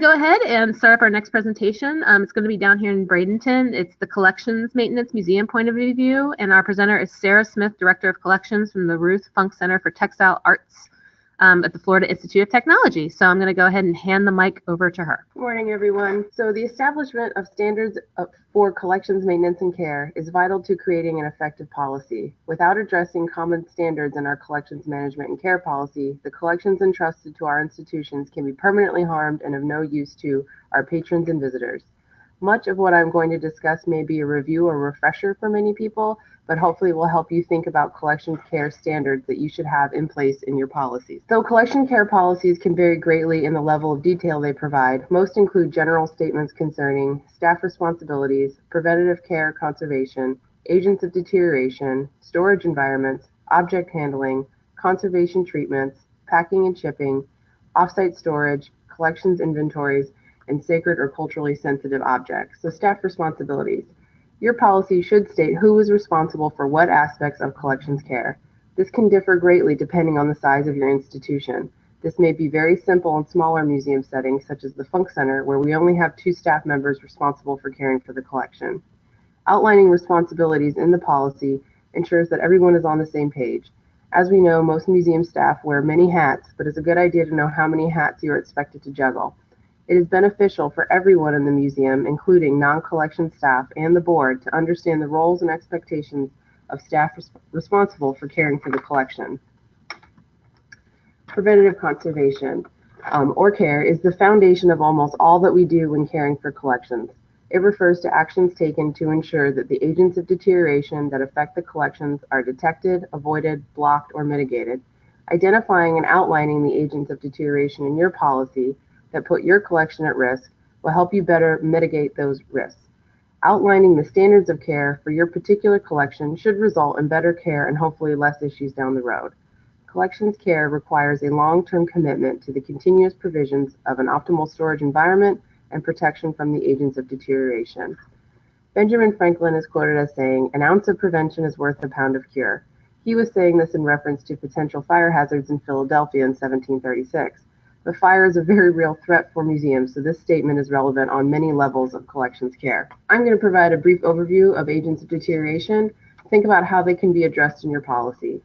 go ahead and start up our next presentation. It's going to be down here in Bradenton. It's the Collections Maintenance Museum Point of View, and our presenter is Sarah Smith, Director of Collections from the Ruth Funk Center for Textile Arts at the Florida Institute of Technology. So I'm going to go ahead and hand the mic over to her. Good morning, everyone. So the establishment of standards for collections maintenance and care is vital to creating an effective policy. Without addressing common standards in our collections management and care policy, the collections entrusted to our institutions can be permanently harmed and of no use to our patrons and visitors. Much of what I'm going to discuss may be a review or refresher for many people, but hopefully will help you think about collection care standards that you should have in place in your policies. Though collection care policies can vary greatly in the level of detail they provide, most include general statements concerning staff responsibilities, preventative care conservation, agents of deterioration, storage environments, object handling, conservation treatments, packing and shipping, offsite storage, collections inventories, and sacred or culturally sensitive objects. So staff responsibilities. Your policy should state who is responsible for what aspects of collections care. This can differ greatly depending on the size of your institution. This may be very simple in smaller museum settings, such as the Funk Center, where we only have 2 staff members responsible for caring for the collection. Outlining responsibilities in the policy ensures that everyone is on the same page. As we know, most museum staff wear many hats, but it's a good idea to know how many hats you are expected to juggle. It is beneficial for everyone in the museum, including non-collection staff and the board, to understand the roles and expectations of staff responsible for caring for the collection. Preventative conservation or care is the foundation of almost all that we do when caring for collections. It refers to actions taken to ensure that the agents of deterioration that affect the collections are detected, avoided, blocked, or mitigated. Identifying and outlining the agents of deterioration in your policy that put your collection at risk will help you better mitigate those risks. Outlining the standards of care for your particular collection should result in better care and hopefully less issues down the road. Collections care requires a long-term commitment to the continuous provisions of an optimal storage environment and protection from the agents of deterioration. Benjamin Franklin is quoted as saying, "An ounce of prevention is worth a pound of cure." He was saying this in reference to potential fire hazards in Philadelphia in 1736. But fire is a very real threat for museums, so this statement is relevant on many levels of collections care. I'm going to provide a brief overview of agents of deterioration. Think about how they can be addressed in your policy.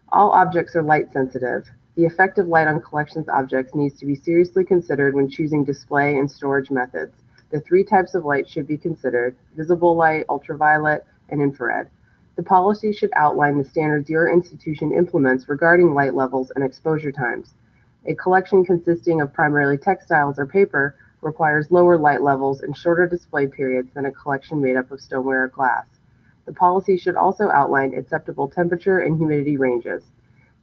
All objects are light sensitive. The effect of light on collections objects needs to be seriously considered when choosing display and storage methods. The 3 types of light should be considered: visible light, ultraviolet, and infrared. The policy should outline the standards your institution implements regarding light levels and exposure times. A collection consisting of primarily textiles or paper requires lower light levels and shorter display periods than a collection made up of stoneware or glass. The policy should also outline acceptable temperature and humidity ranges.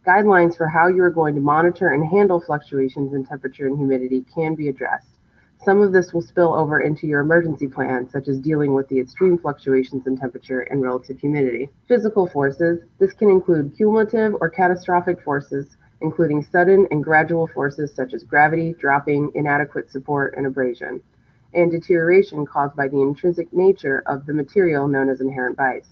Guidelines for how you are going to monitor and handle fluctuations in temperature and humidity can be addressed. Some of this will spill over into your emergency plan, such as dealing with the extreme fluctuations in temperature and relative humidity. Physical forces. This can include cumulative or catastrophic forces, including sudden and gradual forces such as gravity, dropping, inadequate support, and abrasion, and deterioration caused by the intrinsic nature of the material known as inherent vice.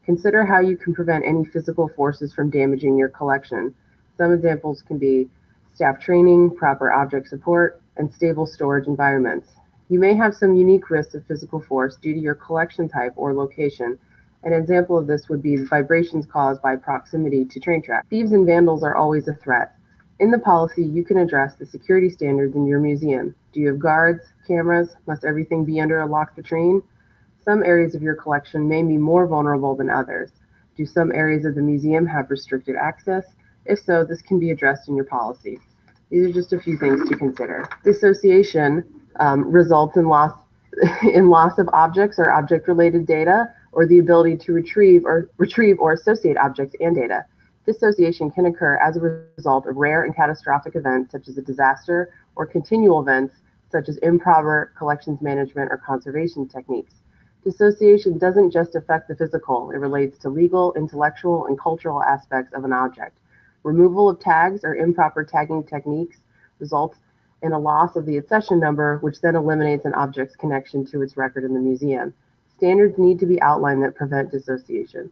Consider how you can prevent any physical forces from damaging your collection. Some examples can be staff training, proper object support, and stable storage environments. You may have some unique risks of physical force due to your collection type or location. An example of this would be vibrations caused by proximity to train tracks. Thieves and vandals are always a threat. In the policy, you can address the security standards in your museum. Do you have guards, cameras? Must everything be under a locked vitrine? Some areas of your collection may be more vulnerable than others. Do some areas of the museum have restricted access? If so, this can be addressed in your policy. These are just a few things to consider. Dissociation results in loss of objects or object-related data, or the ability to retrieve or associate objects and data. Dissociation can occur as a result of rare and catastrophic events such as a disaster, or continual events such as improper collections management or conservation techniques. Dissociation doesn't just affect the physical, it relates to legal, intellectual, and cultural aspects of an object. Removal of tags or improper tagging techniques results in a loss of the accession number, which then eliminates an object's connection to its record in the museum. Standards need to be outlined that prevent dissociation.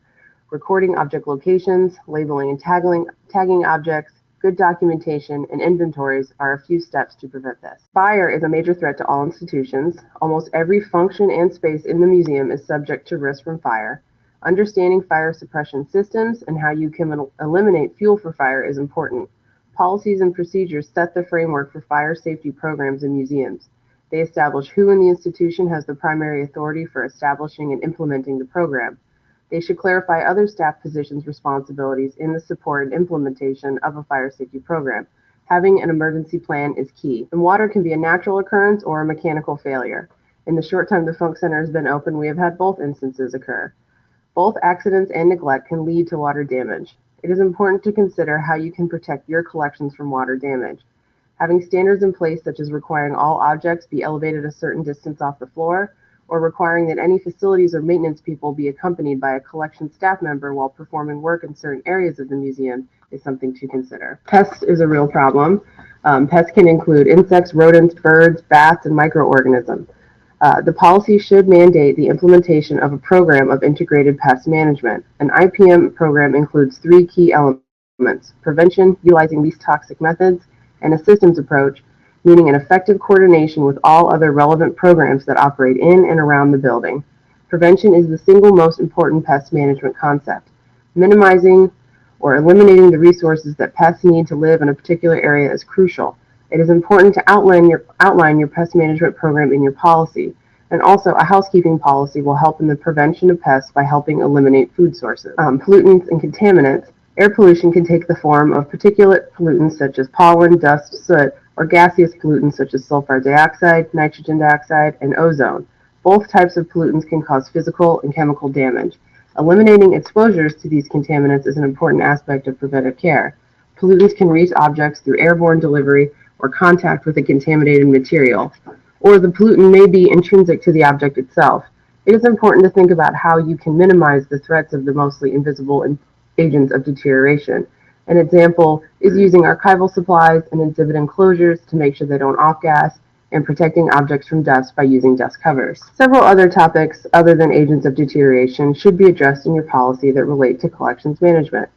Recording object locations, labeling and tagging objects, Good documentation and inventories are a few steps to prevent this. Fire is a major threat to all institutions. Almost every function and space in the museum is subject to risk from fire. Understanding fire suppression systems and how you can eliminate fuel for fire is important. Policies and procedures set the framework for fire safety programs in museums. They establish who in the institution has the primary authority for establishing and implementing the program. They should clarify other staff positions' responsibilities in the support and implementation of a fire safety program. Having an emergency plan is key. And water can be a natural occurrence or a mechanical failure. In the short time the Funk Center has been open, we have had both instances occur. Both accidents and neglect can lead to water damage. It is important to consider how you can protect your collections from water damage. Having standards in place such as requiring all objects be elevated a certain distance off the floor, or requiring that any facilities or maintenance people be accompanied by a collection staff member while performing work in certain areas of the museum is something to consider. Pests is a real problem. Pests can include insects, rodents, birds, bats, and microorganisms. The policy should mandate the implementation of a program of integrated pest management. An IPM program includes 3 key elements: prevention, utilizing least toxic methods, and a systems approach, meaning an effective coordination with all other relevant programs that operate in and around the building. Prevention is the single most important pest management concept. Minimizing or eliminating the resources that pests need to live in a particular area is crucial. It is important to outline your pest management program in your policy, and also a housekeeping policy will help in the prevention of pests by helping eliminate food sources. Pollutants and contaminants. Air pollution can take the form of particulate pollutants such as pollen, dust, soot, or gaseous pollutants such as sulfur dioxide, nitrogen dioxide, and ozone. Both types of pollutants can cause physical and chemical damage. Eliminating exposures to these contaminants is an important aspect of preventive care. Pollutants can reach objects through airborne delivery or contact with a contaminated material, or the pollutant may be intrinsic to the object itself. It is important to think about how you can minimize the threats of the mostly invisible agents of deterioration. An example is using archival supplies and exhibit enclosures to make sure they don't off-gas, and protecting objects from dust by using dust covers. Several other topics other than agents of deterioration should be addressed in your policy that relate to collections management.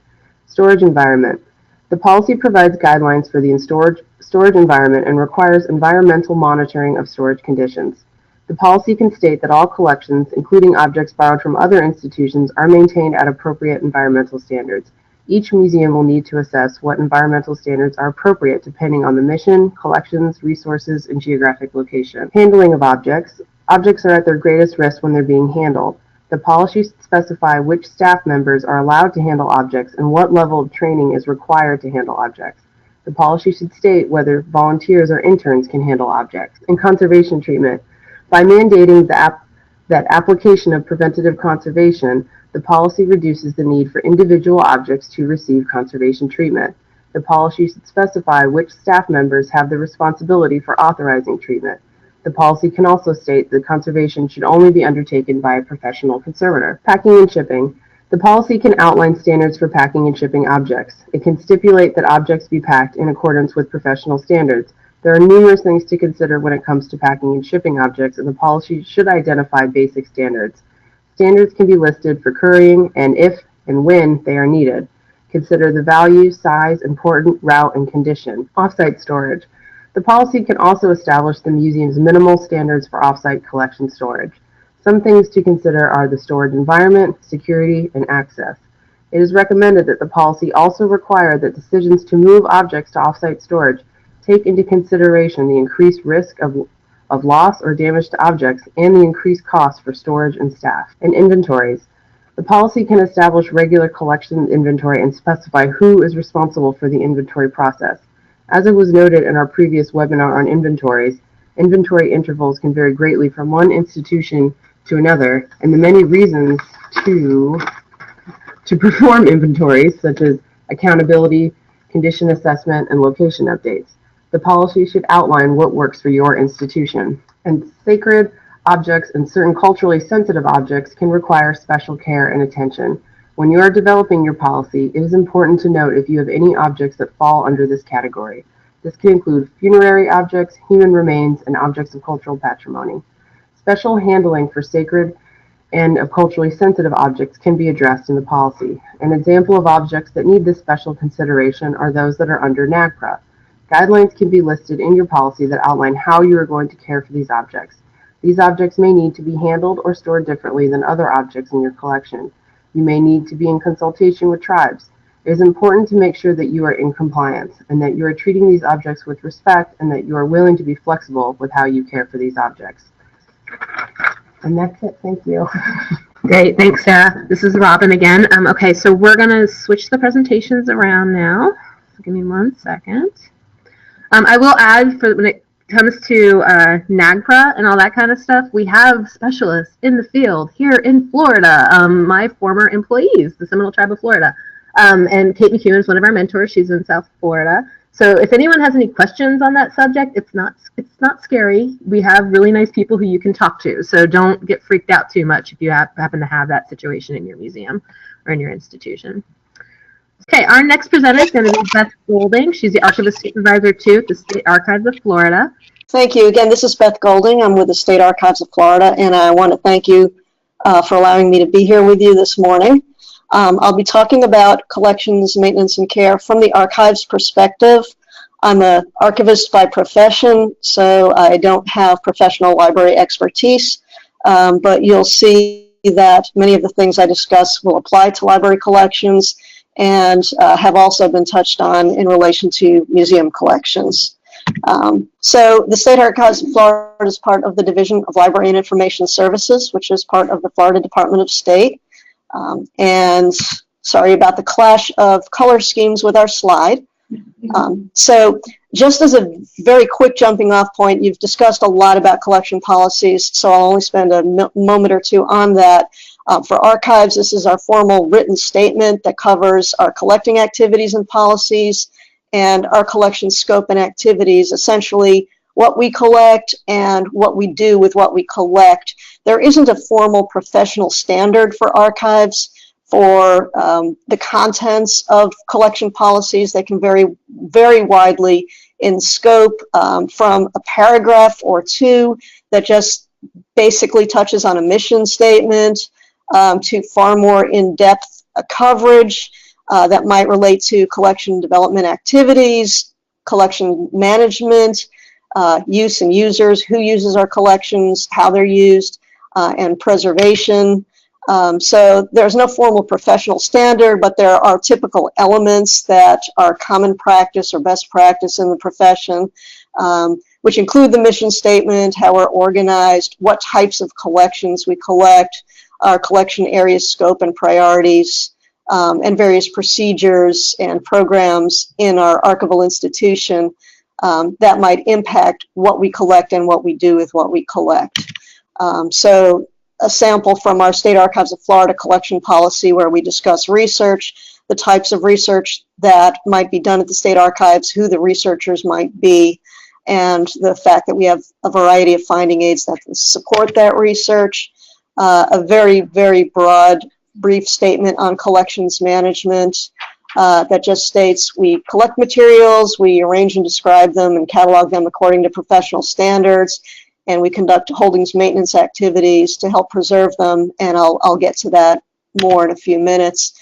Storage environment. The policy provides guidelines for the storage environment and requires environmental monitoring of storage conditions. The policy can state that all collections, including objects borrowed from other institutions, are maintained at appropriate environmental standards. Each museum will need to assess what environmental standards are appropriate depending on the mission, collections, resources, and geographic location. Handling of objects. Objects are at their greatest risk when they're being handled. The policy should specify which staff members are allowed to handle objects and what level of training is required to handle objects. The policy should state whether volunteers or interns can handle objects. And conservation treatment. By mandating that application of preventative conservation, the policy reduces the need for individual objects to receive conservation treatment. The policy should specify which staff members have the responsibility for authorizing treatment. The policy can also state that conservation should only be undertaken by a professional conservator. Packing and shipping. The policy can outline standards for packing and shipping objects. It can stipulate that objects be packed in accordance with professional standards. There are numerous things to consider when it comes to packing and shipping objects, and the policy should identify basic standards. Standards can be listed for couriering and if and when they are needed. Consider the value, size, important route, and condition. Off-site storage. The policy can also establish the museum's minimal standards for off-site collection storage. Some things to consider are the storage environment, security, and access. It is recommended that the policy also require that decisions to move objects to off-site storage take into consideration the increased risk of loss or damage to objects and the increased cost for storage and staff. And inventories. The policy can establish regular collection inventory and specify who is responsible for the inventory process. As it was noted in our previous webinar on inventories, inventory intervals can vary greatly from one institution to another, and the many reasons to perform inventories, such as accountability, condition assessment, and location updates. The policy should outline what works for your institution. And sacred objects and certain culturally sensitive objects can require special care and attention. When you are developing your policy, it is important to note if you have any objects that fall under this category. This can include funerary objects, human remains, and objects of cultural patrimony. Special handling for sacred and of culturally sensitive objects can be addressed in the policy. An example of objects that need this special consideration are those that are under NAGPRA. Guidelines can be listed in your policy that outline how you are going to care for these objects. These objects may need to be handled or stored differently than other objects in your collection. You may need to be in consultation with tribes. It is important to make sure that you are in compliance and that you are treating these objects with respect and that you are willing to be flexible with how you care for these objects. And that's it. Thank you. Great. Thanks, Sarah. This is Robin again. Okay, so we're going to switch the presentations around now. So give me 1 second. I will add, for when it comes to NAGPRA and all that kind of stuff, we have specialists in the field here in Florida, my former employees, the Seminole Tribe of Florida. And Kate McEwen is one of our mentors. She's in South Florida. So if anyone has any questions on that subject, it's not scary. We have really nice people who you can talk to. So don't get freaked out too much if you happen to have that situation in your museum or in your institution. Okay, our next presenter is going to be Beth Golding. She's the Archivist Supervisor 2 at the State Archives of Florida. Thank you. Again, this is Beth Golding. I'm with the State Archives of Florida, and I want to thank you for allowing me to be here with you this morning. I'll be talking about collections, maintenance, and care from the archives perspective. I'm an archivist by profession, so I don't have professional library expertise, but you'll see that many of the things I discuss will apply to library collections and have also been touched on in relation to museum collections. So the State Archives of Florida is part of the Division of Library and Information Services, which is part of the Florida Department of State. And sorry about the clash of color schemes with our slide. So just as a very quick jumping off point, you've discussed a lot about collection policies, so I'll only spend a moment or two on that. For archives, this is our formal written statement that covers our collecting activities and policies and our collection scope and activities, essentially what we collect and what we do with what we collect. There isn't a formal professional standard for archives for the contents of collection policies. They can vary very widely in scope, from a paragraph or two that just basically touches on a mission statement to far more in-depth coverage that might relate to collection development activities, collection management, use and users, who uses our collections, how they're used, and preservation. So there's no formal professional standard, but there are typical elements that are common practice or best practice in the profession, which include the mission statement, how we're organized, what types of collections we collect, our collection area scope and priorities, and various procedures and programs in our archival institution that might impact what we collect and what we do with what we collect. So a sample from our State Archives of Florida collection policy, where we discuss research, the types of research that might be done at the State Archives, who the researchers might be, and the fact that we have a variety of finding aids that can support that research. A very, very broad, brief statement on collections management that just states we collect materials, we arrange and describe them and catalog them according to professional standards, and we conduct holdings maintenance activities to help preserve them, and I'll get to that more in a few minutes.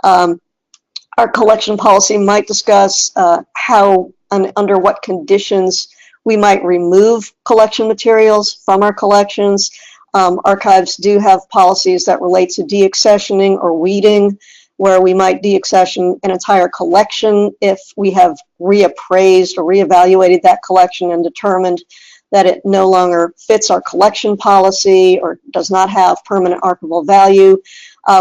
Our collection policy might discuss how and under what conditions we might remove collection materials from our collections. Archives do have policies that relate to deaccessioning or weeding, where we might deaccession an entire collection if we have reappraised or reevaluated that collection and determined that it no longer fits our collection policy or does not have permanent archival value.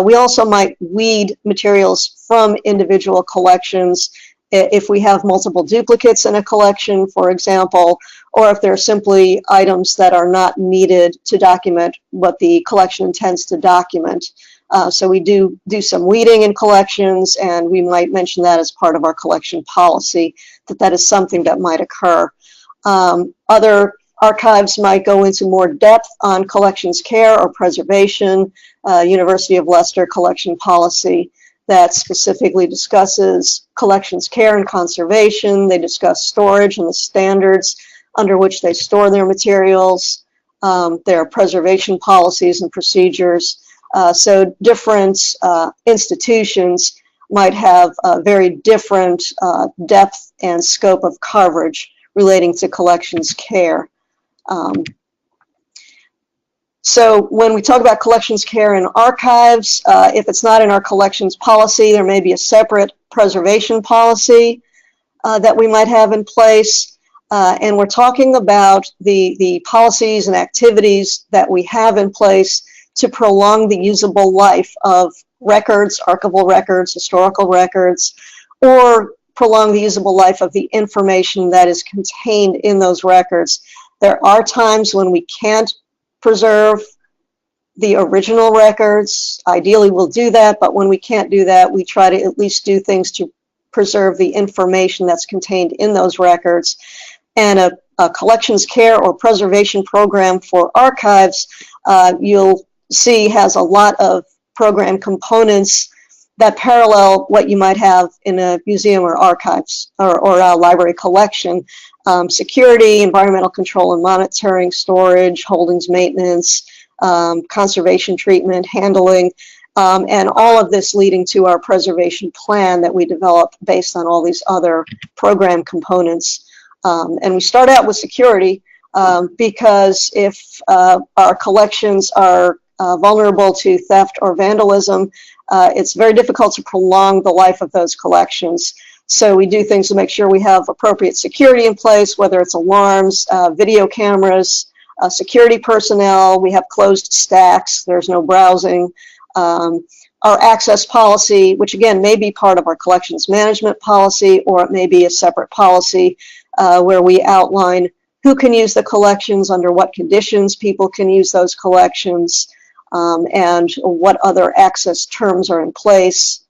We also might weed materials from individual collections if we have multiple duplicates in a collection, for example, or if there are simply items that are not needed to document what the collection intends to document. So we do some weeding in collections, and we might mention that as part of our collection policy, that is something that might occur. Other archives might go into more depth on collections care or preservation. University of Leicester collection policy that specifically discusses collections care and conservation. They discuss storage and the standards under which they store their materials. There are preservation policies and procedures. So different institutions might have very different depth and scope of coverage relating to collections care. So when we talk about collections care and archives, if it's not in our collections policy, there may be a separate preservation policy that we might have in place. And we're talking about the policies and activities that we have in place to prolong the usable life of records, archival records, historical records, or prolong the usable life of the information that is contained in those records. There are times when we can't preserve the original records. Ideally, we'll do that, but when we can't do that, we try to at least do things to preserve the information that's contained in those records. And a collections care or preservation program for archives, you'll see has a lot of program components that parallel what you might have in a museum or archives or a library collection. Security, environmental control and monitoring, storage, holdings maintenance, conservation treatment, handling, and all of this leading to our preservation plan that we develop based on all these other program components. And we start out with security because if our collections are vulnerable to theft or vandalism, it's very difficult to prolong the life of those collections. So we do things to make sure we have appropriate security in place, whether it's alarms, video cameras, security personnel. We have closed stacks. There's no browsing. Our access policy, which again may be part of our collections management policy, or it may be a separate policy where we outline who can use the collections, under what conditions people can use those collections, and what other access terms are in place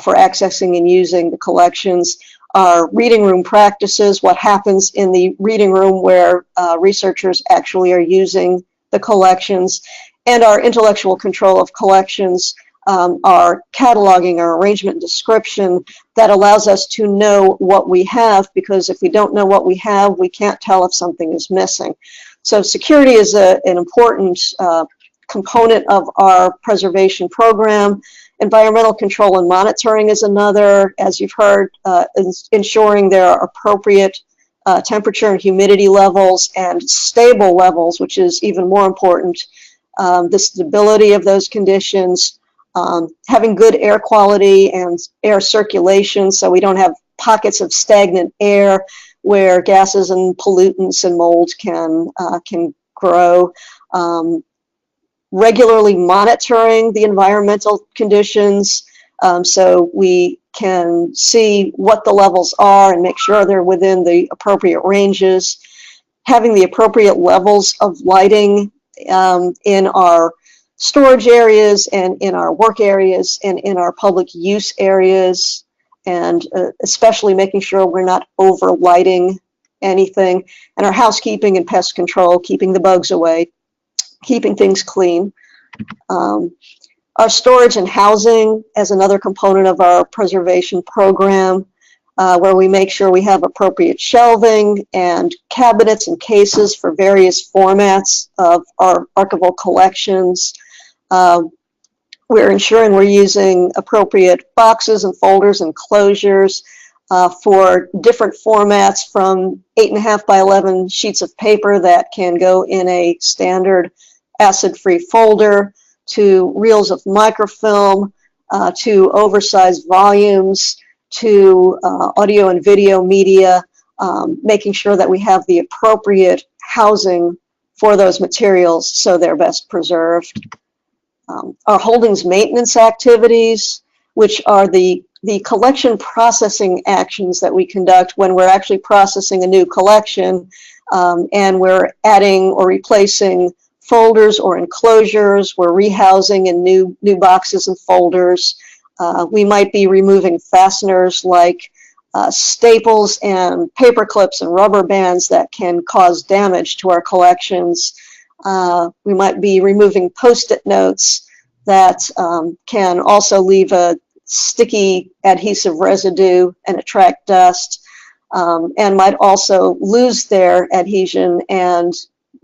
for accessing and using the collections. Our reading room practices, what happens in the reading room where researchers actually are using the collections, and our intellectual control of collections, our cataloging, our arrangement and description that allows us to know what we have, because if we don't know what we have, we can't tell if something is missing. So security is an important component of our preservation program. Environmental control and monitoring is another, as you've heard, ensuring there are appropriate temperature and humidity levels and stable levels, which is even more important. The stability of those conditions, having good air quality and air circulation so we don't have pockets of stagnant air where gases and pollutants and mold can grow. Regularly monitoring the environmental conditions so we can see what the levels are and make sure they're within the appropriate ranges. Having the appropriate levels of lighting in our storage areas and in our work areas and in our public use areas, and especially making sure we're not over lighting anything. And our housekeeping and pest control, keeping the bugs away, keeping things clean. Our storage and housing as another component of our preservation program, where we make sure we have appropriate shelving and cabinets and cases for various formats of our archival collections. We're ensuring we're using appropriate boxes and folders and closures for different formats, from 8.5 by 11 sheets of paper that can go in a standard acid-free folder, to reels of microfilm, to oversized volumes, to audio and video media, making sure that we have the appropriate housing for those materials so they're best preserved. Our holdings maintenance activities, which are the collection processing actions that we conduct when we're actually processing a new collection, and we're adding or replacing folders or enclosures, we're rehousing in new boxes and folders. We might be removing fasteners like staples and paper clips and rubber bands that can cause damage to our collections. We might be removing Post-it notes that can also leave a sticky adhesive residue and attract dust, and might also lose their adhesion and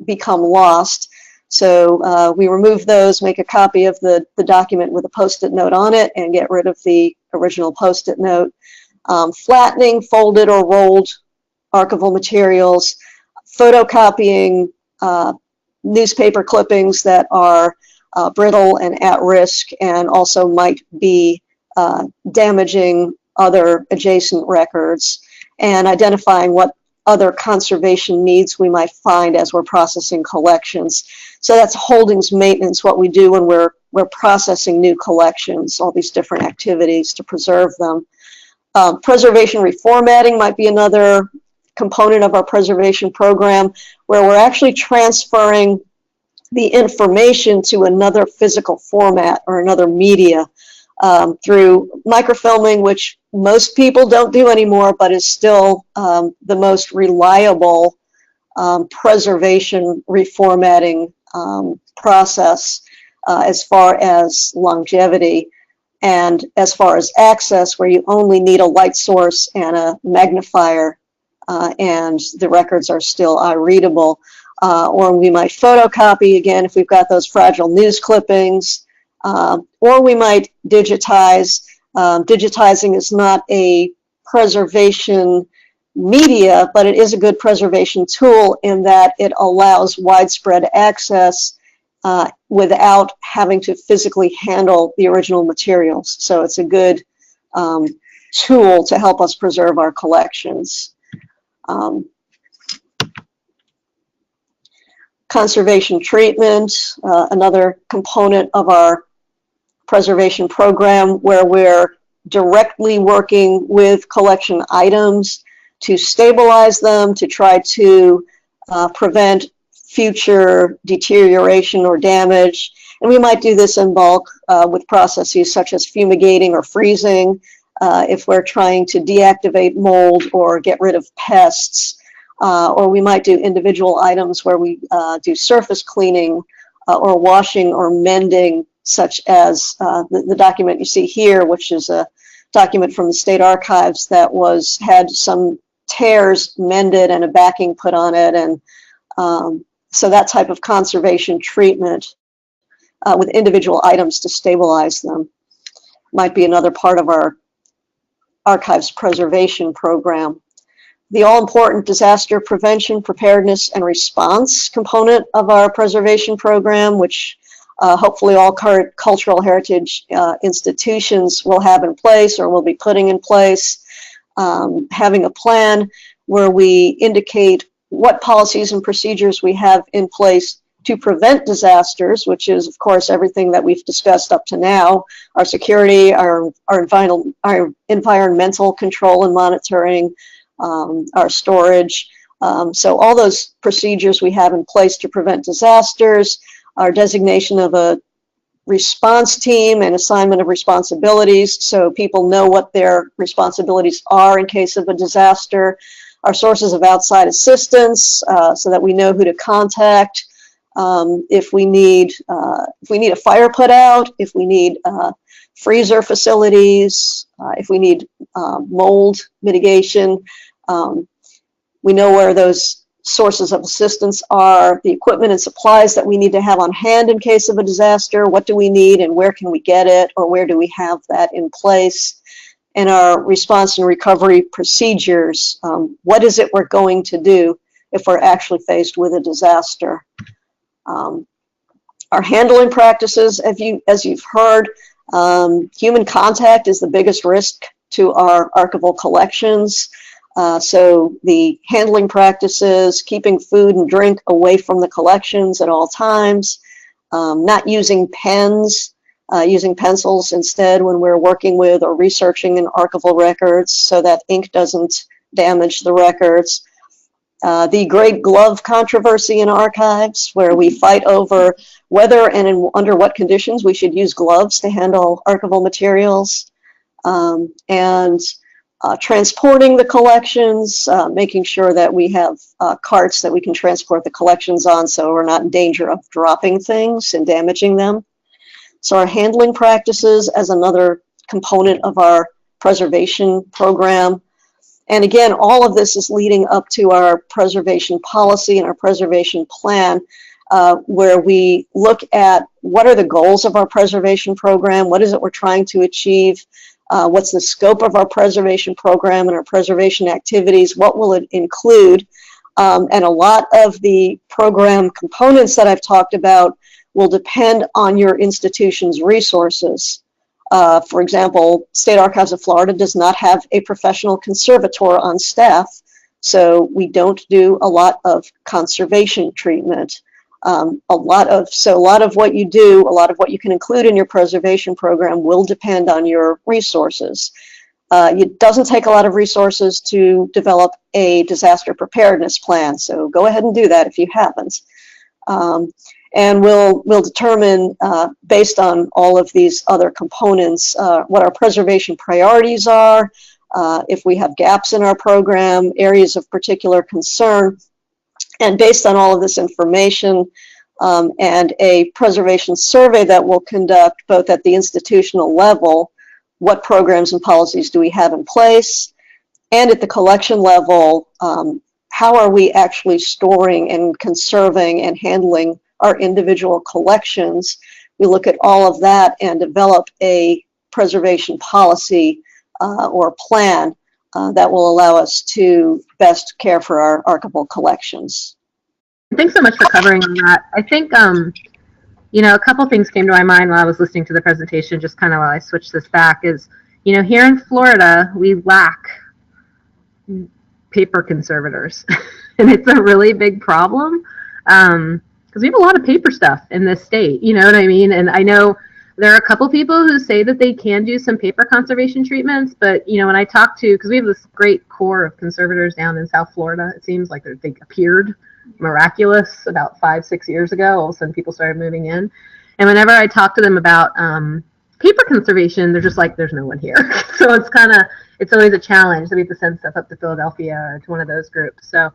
become lost. So we remove those, make a copy of the document with a Post-it note on it, and get rid of the original Post-it note. Flattening folded or rolled archival materials, photocopying newspaper clippings that are brittle and at risk and also might be damaging other adjacent records, and identifying what other conservation needs we might find as we're processing collections. So that's holdings maintenance, what we do when we're processing new collections, all these different activities to preserve them. Preservation reformatting might be another component of our preservation program, where we're actually transferring the information to another physical format or another media through microfilming, which most people don't do anymore, but is still the most reliable preservation reformatting process as far as longevity. And as far as access, where you only need a light source and a magnifier, and the records are still readable. Or we might photocopy, again, if we've got those fragile news clippings, or we might digitize. Digitizing is not a preservation media, but it is a good preservation tool in that it allows widespread access without having to physically handle the original materials. So it's a good tool to help us preserve our collections. Conservation treatment, another component of our preservation program, where we're directly working with collection items to stabilize them, to try to prevent future deterioration or damage. And we might do this in bulk with processes such as fumigating or freezing if we're trying to deactivate mold or get rid of pests. Or we might do individual items where we do surface cleaning or washing or mending, such as the document you see here, which is a document from the State Archives that had some tears mended and a backing put on it. And so that type of conservation treatment with individual items to stabilize them might be another part of our archives preservation program. The all-important disaster prevention, preparedness, and response component of our preservation program, which hopefully all current cultural heritage institutions will have in place or will be putting in place, having a plan where we indicate what policies and procedures we have in place to prevent disasters, which is, of course, everything that we've discussed up to now, our security, our environmental control and monitoring, our storage. So all those procedures we have in place to prevent disasters, our designation of a response team and assignment of responsibilities so people know what their responsibilities are in case of a disaster, our sources of outside assistance so that we know who to contact if we need a fire put out, if we need freezer facilities, if we need mold mitigation. We know where those sources of assistance are, the equipment and supplies that we need to have on hand in case of a disaster, what do we need and where can we get it, or where do we have that in place, and our response and recovery procedures. What is it we're going to do if we're actually faced with a disaster? Our handling practices, as you've heard, human contact is the biggest risk to our archival collections. So the handling practices, keeping food and drink away from the collections at all times, not using pens, using pencils instead when we're working with or researching in archival records so that ink doesn't damage the records. The Grey Glove controversy in archives, where we fight over whether and under what conditions we should use gloves to handle archival materials, and transporting the collections, making sure that we have carts that we can transport the collections on so we're not in danger of dropping things and damaging them. So our handling practices as another component of our preservation program. And again, all of this is leading up to our preservation policy and our preservation plan, where we look at what are the goals of our preservation program, what is it we're trying to achieve, what's the scope of our preservation program and our preservation activities, what will it include, and a lot of the program components that I've talked about will depend on your institution's resources. For example, State Archives of Florida does not have a professional conservator on staff, so we don't do a lot of conservation treatment. A lot of what you do, a lot of what you can include in your preservation program will depend on your resources. It doesn't take a lot of resources to develop a disaster preparedness plan, so go ahead and do that if you haven't. And we'll determine, based on all of these other components, what our preservation priorities are, if we have gaps in our program, areas of particular concern. And based on all of this information and a preservation survey that we'll conduct both at the institutional level, what programs and policies do we have in place, and at the collection level, how are we actually storing and conserving and handling our individual collections. We look at all of that and develop a preservation policy or plan that will allow us to best care for our archival collections. Thanks so much for covering that. I think, you know, a couple things came to my mind while I was listening to the presentation, just kind of while I switched this back, is, you know, here in Florida, we lack paper conservators. And it's a really big problem. Because we have a lot of paper stuff in this state, you know what I mean? And I know there are a couple people who say that they can do some paper conservation treatments, but, you know, when I talk to, because we have this great core of conservators down in South Florida, it seems like they appeared miraculous about 5-6 years ago. All of a sudden people started moving in. And whenever I talk to them about paper conservation, they're just like, there's no one here. So it's always a challenge that we have to send stuff up to Philadelphia or to one of those groups. So,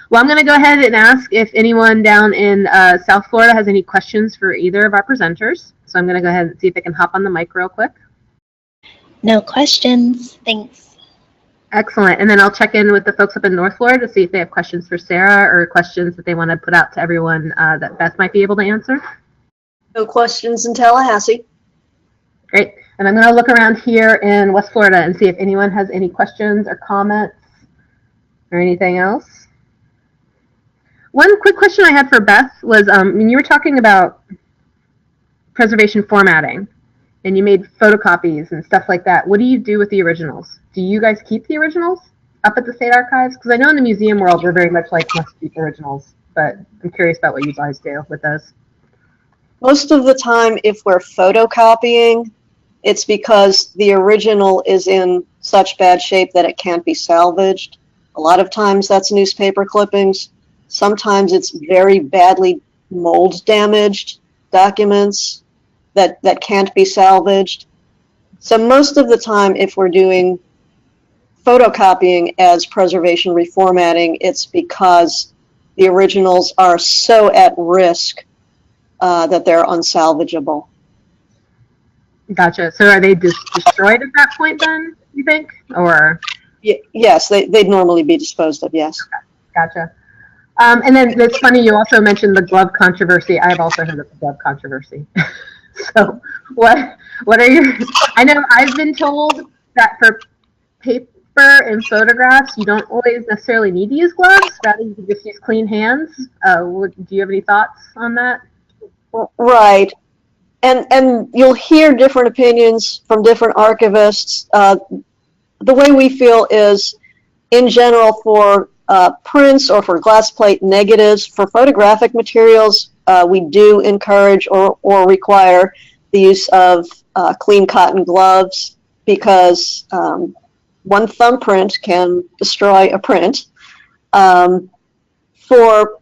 well, I'm going to go ahead and ask if anyone down in South Florida has any questions for either of our presenters. So I'm going to go ahead and see if they can hop on the mic real quick. No questions. Thanks. Excellent. And then I'll check in with the folks up in North Florida to see if they have questions for Sarah or questions that they want to put out to everyone that Beth might be able to answer. No questions in Tallahassee. Great. And I'm going to look around here in West Florida and see if anyone has any questions or comments or anything else. One quick question I had for Beth was, when you were talking about preservation formatting and you made photocopies and stuff like that, what do you do with the originals? Do you guys keep the originals up at the State Archives? Because I know in the museum world we're very much like must keep originals, but I'm curious about what you guys do with those. Most of the time, if we're photocopying, it's because the original is in such bad shape that it can't be salvaged. A lot of times that's newspaper clippings. Sometimes it's very badly mold damaged documents that can't be salvaged. So most of the time, if we're doing photocopying as preservation reformatting, it's because the originals are so at risk that they're unsalvageable. Gotcha. So are they destroyed at that point then, you think? Or? Yes, they'd normally be disposed of, yes. Okay. Gotcha. And then it's funny, you also mentioned the glove controversy. I've also heard of the glove controversy. So what are your, I know I've been told that for paper and photographs, you don't always necessarily need to use gloves, rather you can just use clean hands. Do you have any thoughts on that? Right. And you'll hear different opinions from different archivists. The way we feel is, in general, for prints or for glass plate negatives, for photographic materials, we do encourage or require the use of clean cotton gloves, because one thumbprint can destroy a print. For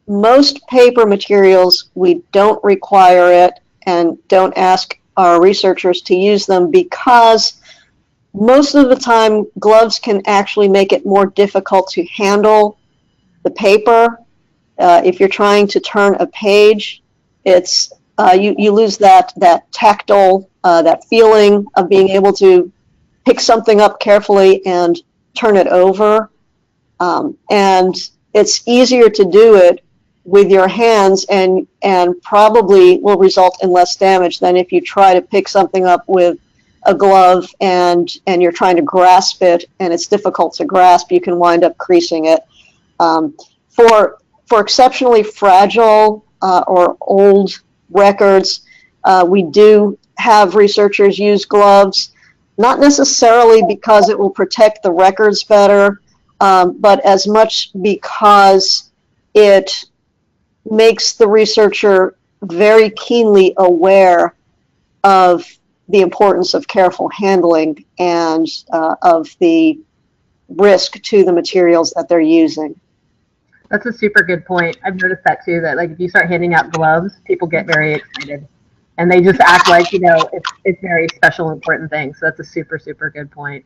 most paper materials, we don't require it and don't ask our researchers to use them, because most of the time gloves can actually make it more difficult to handle the paper. If you're trying to turn a page, it's you lose that tactile, that feeling of being able to pick something up carefully and turn it over. And it's easier to do it with your hands and probably will result in less damage than if you try to pick something up with a glove and you're trying to grasp it and it's difficult to grasp. You can wind up creasing it. For exceptionally fragile or old records, we do have researchers use gloves, not necessarily because it will protect the records better, but as much because it makes the researcher very keenly aware of the importance of careful handling and of the risk to the materials that they're using. That's a super good point. I've noticed that too, that like if you start handing out gloves, people get very excited and they just act like, you know, it's very special, important thing. So that's a super, super good point.